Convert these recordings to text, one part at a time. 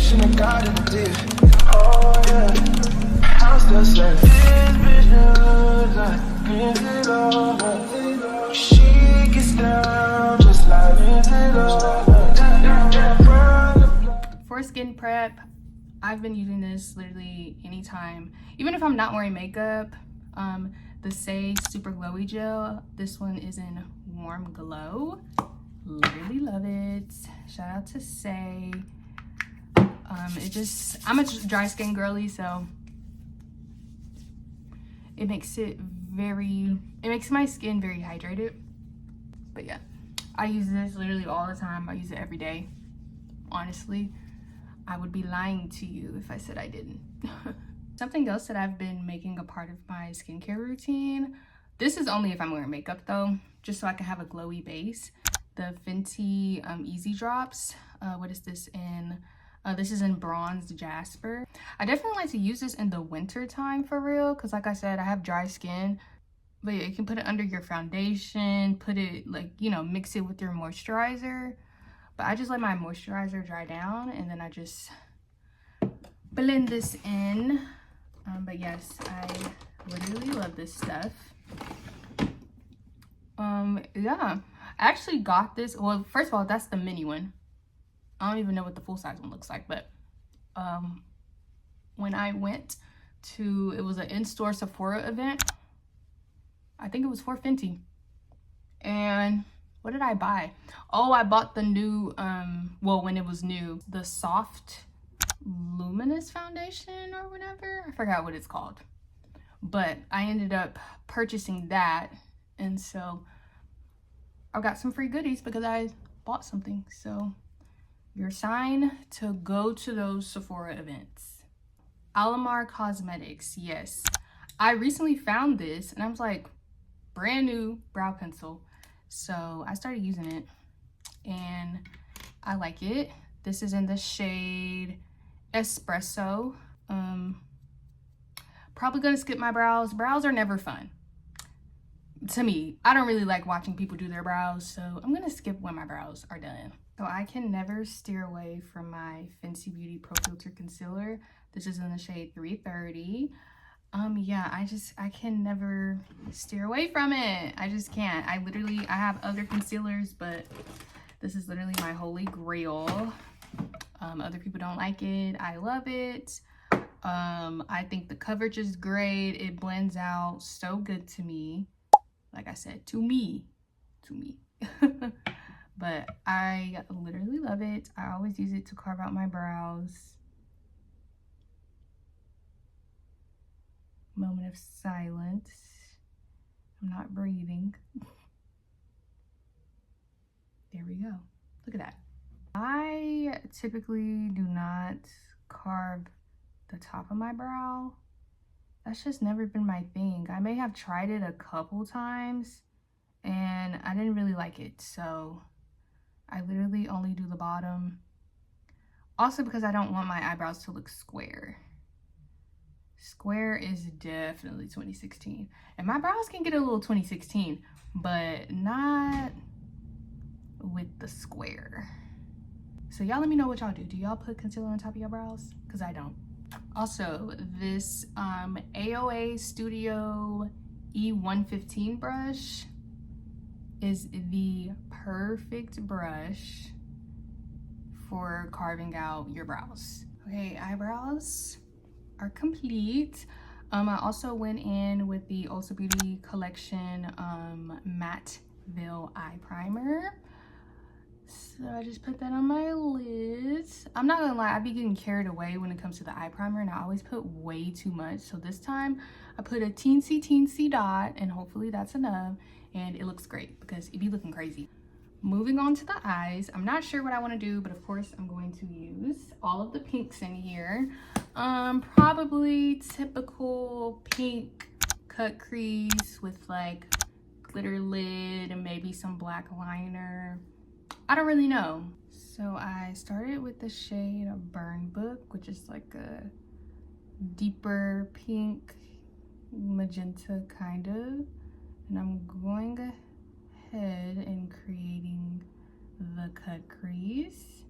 Revelation I got it deep. Oh yeah, I'm still saying this bitch knows like is it over? She gets down just like is it over? For skin prep, I've been using this literally anytime, even if I'm not wearing makeup. The Say Super Glowy Gel. This one is in Warm Glow. Literally love it. Shout out to Say. I'm a dry skin girly, so it makes my skin very hydrated. But yeah, I use this literally all the time. I use it every day. Honestly, I would be lying to you if I said I didn't. Something else that I've been making a part of my skincare routine, this is only if I'm wearing makeup though, just so I can have a glowy base. The Fenty Easy Drops. What is this in? This is in Bronze Jasper. I definitely like to use this in the winter time for real, because like I said, I have dry skin. But yeah, you can put it under your foundation, put it like, you know, mix it with your moisturizer. But I just let my moisturizer dry down and then I just blend this in. But yes, I literally love this stuff. Yeah, I actually got this. Well, first of all, that's the mini one. I don't even know what the full size one looks like, but when I went to, it was an in-store Sephora event. I think it was for Fenty. And what did I buy? Oh, I bought the new, well, when it was new, the Soft Luminous Foundation or whatever. I forgot what it's called. But I ended up purchasing that. And so I got some free goodies because I bought something. So your sign to go to those Sephora events. Alamar Cosmetics, yes. I recently found this and I was like, brand new brow pencil. So I started using it and I like it. This is in the shade Espresso. Probably gonna skip my brows. Brows are never fun. To me, I don't really like watching people do their brows, so I'm gonna skip when my brows are done. So I can never steer away from my Fenty Beauty Pro Filter Concealer. This is in the shade 330. Yeah, I can never steer away from it. I just can't. I have other concealers, but this is literally my holy grail. Other people don't like it. I love it. I think the coverage is great. It blends out so good to me. Like I said, to me. But I literally love it. I always use it to carve out my brows. Moment of silence. I'm not breathing. There we go. Look at that. I typically do not carve the top of my brow. That's just never been my thing. I may have tried it a couple times and I didn't really like it. So I literally only do the bottom. Also because I don't want my eyebrows to look square. Square is definitely 2016. And my brows can get a little 2016, but not with the square. So y'all let me know what y'all do. Do y'all put concealer on top of your brows? Because I don't. Also, this AOA Studio E115 brush is the perfect brush for carving out your brows. Okay, eyebrows are complete. I also went in with the Ulta Beauty Collection Matte Veil Eye Primer. So I just put that on my lids. I'm not gonna lie, I be getting carried away when it comes to the eye primer and I always put way too much. So this time I put a teensy dot and hopefully that's enough and it looks great because it be looking crazy. Moving on to the eyes, I'm not sure what I want to do, but of course I'm going to use all of the pinks in here. Probably typical pink cut crease with like glitter lid and maybe some black liner. I don't really know. So I started with the shade Burn Book, which is like a deeper pink magenta kind of. And I'm going ahead and creating the cut crease.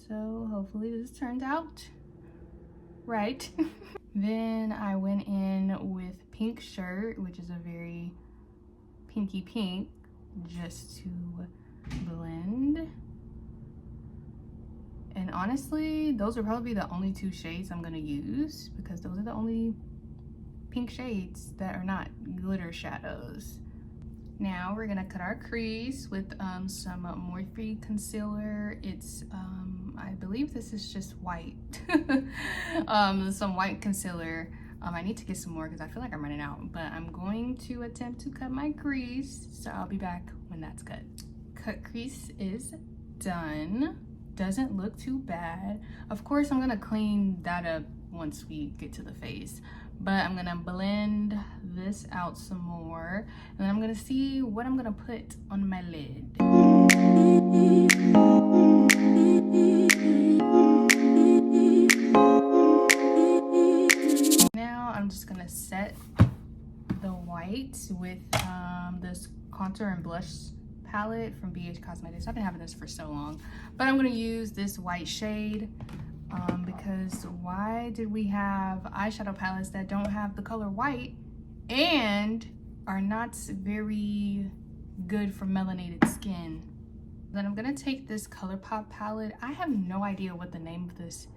So hopefully this turns out right. Then I went in with pink shirt, which is a very pinky pink, just to blend. And honestly, those are probably the only two shades I'm gonna use because those are the only pink shades that are not glitter shadows. Now we're gonna cut our crease with some Morphe concealer. It's I believe this is just white. Some white concealer. I need to get some more because I feel like I'm running out, but I'm going to attempt to cut my crease, so I'll be back when that's cut. Cut crease is done. Doesn't look too bad. Of course, I'm gonna clean that up once we get to the face, but I'm gonna blend this out some more, and then I'm gonna see what I'm gonna put on my lid. Now I'm just gonna set the white with this contour and blush palette from BH Cosmetics. I've been having this for so long, but I'm gonna use this white shade because why did we have eyeshadow palettes that don't have the color white and are not very good for melanated skin? Then I'm gonna take this ColourPop palette. I have no idea what the name of this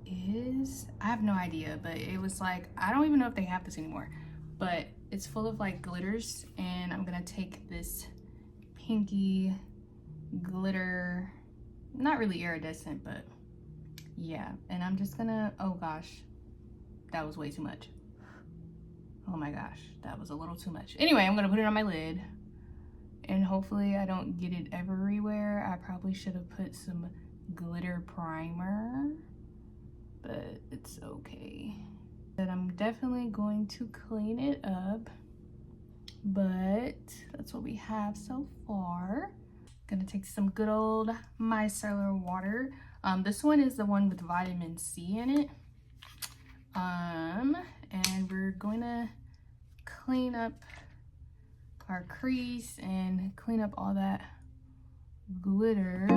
is. I have no idea, but it was like, I don't even know if they have this anymore, but it's full of like glitters, and I'm gonna take this pinky glitter, not really iridescent, but yeah, and I'm just gonna, oh gosh, that was way too much. Oh my gosh, that was a little too much. Anyway, I'm gonna put it on my lid, and hopefully I don't get it everywhere. I probably should have put some glitter primer, but it's okay. But I'm definitely going to clean it up, but that's what we have so far. Gonna take some good old micellar water. This one is the one with vitamin C in it. And we're going to clean up our crease and clean up all that glitter.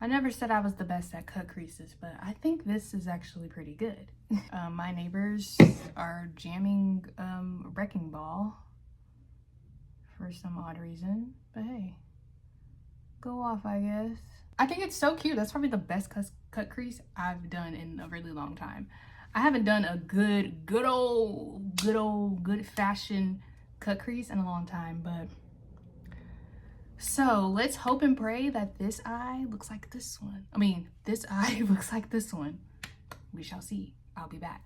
I never said I was the best at cut creases, but I think this is actually pretty good. My neighbors are jamming Wrecking Ball for some odd reason, but hey, go off, I guess. I think it's so cute. That's probably the best cut crease I've done in a really long time. I haven't done a good fashion cut crease in a long time, but so let's hope and pray that this eye looks like this one. I mean, this eye looks like this one. We shall see. I'll be back.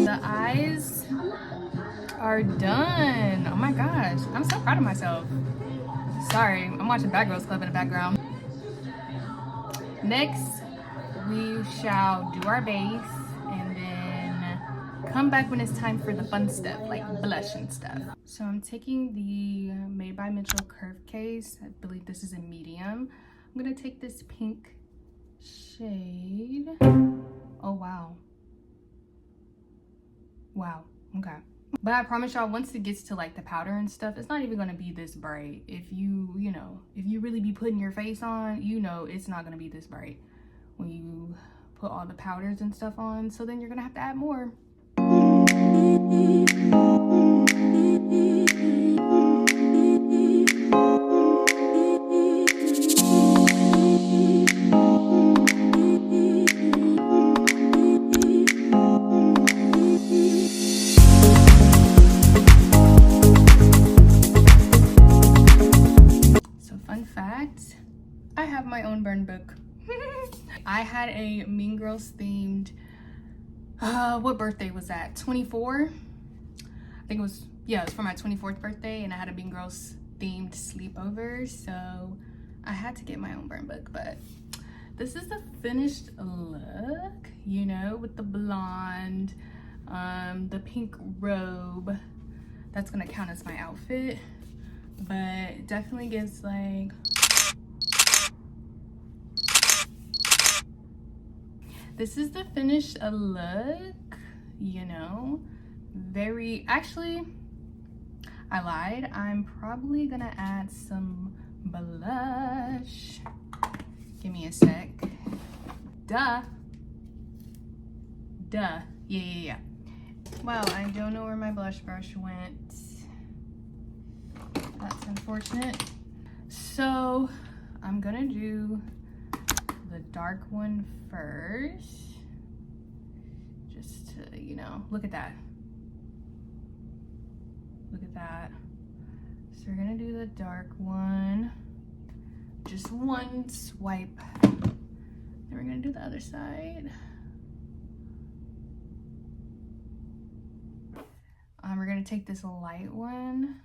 The eyes are done. Oh my gosh, I'm so proud of myself. Sorry, I'm watching Bad Girls Club in the background. Next, we shall do our base and then come back when it's time for the fun stuff, like blush and stuff. So I'm taking the Made by Mitchell curve case. I believe this is a medium. I'm gonna take this pink shade. Oh, wow. Wow, okay. But I promise y'all, once it gets to like the powder and stuff, it's not even gonna be this bright. If you really be putting your face on, it's not gonna be this bright when you put all the powders and stuff on. So then you're gonna have to add more. I have my own burn book. I had a Mean Girls themed, what birthday was that? 24? I think it was, yeah, it was for my 24th birthday, and I had a Mean Girls themed sleepover, so I had to get my own burn book. But this is the finished look, with the blonde, the pink robe. That's gonna count as my outfit. but definitely gives like, this is the finished look, you know, very, actually, I lied. I'm probably gonna add some blush. Give me a sec. Duh. Yeah. Wow, I don't know where my blush brush went. That's unfortunate. So I'm gonna do the dark one first. Just to, you know, look at that. Look at that. So we're gonna do the dark one. Just one swipe. Then we're gonna do the other side. We're gonna take this light one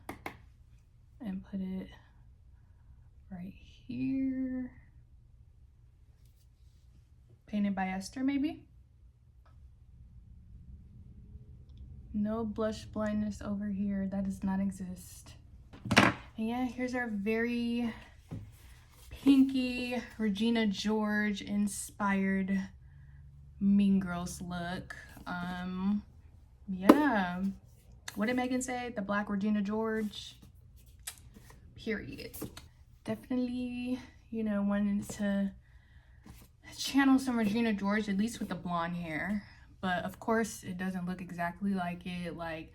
and put it right here. Painted by Esther, maybe? No blush blindness over here. That does not exist. And yeah, here's our very pinky Regina George inspired Mean Girls look. Yeah. What did Megan say? The black Regina George. Period. Definitely, you know, wanted to channel some Regina George, at least with the blonde hair. But of course, it doesn't look exactly like it. Like,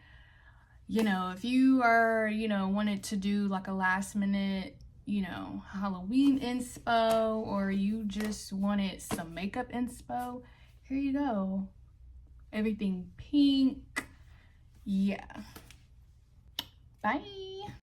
you know, if you are, you know, wanted to do like a last minute, you know, Halloween inspo, or you just wanted some makeup inspo, here you go. Everything pink. Yeah. Bye.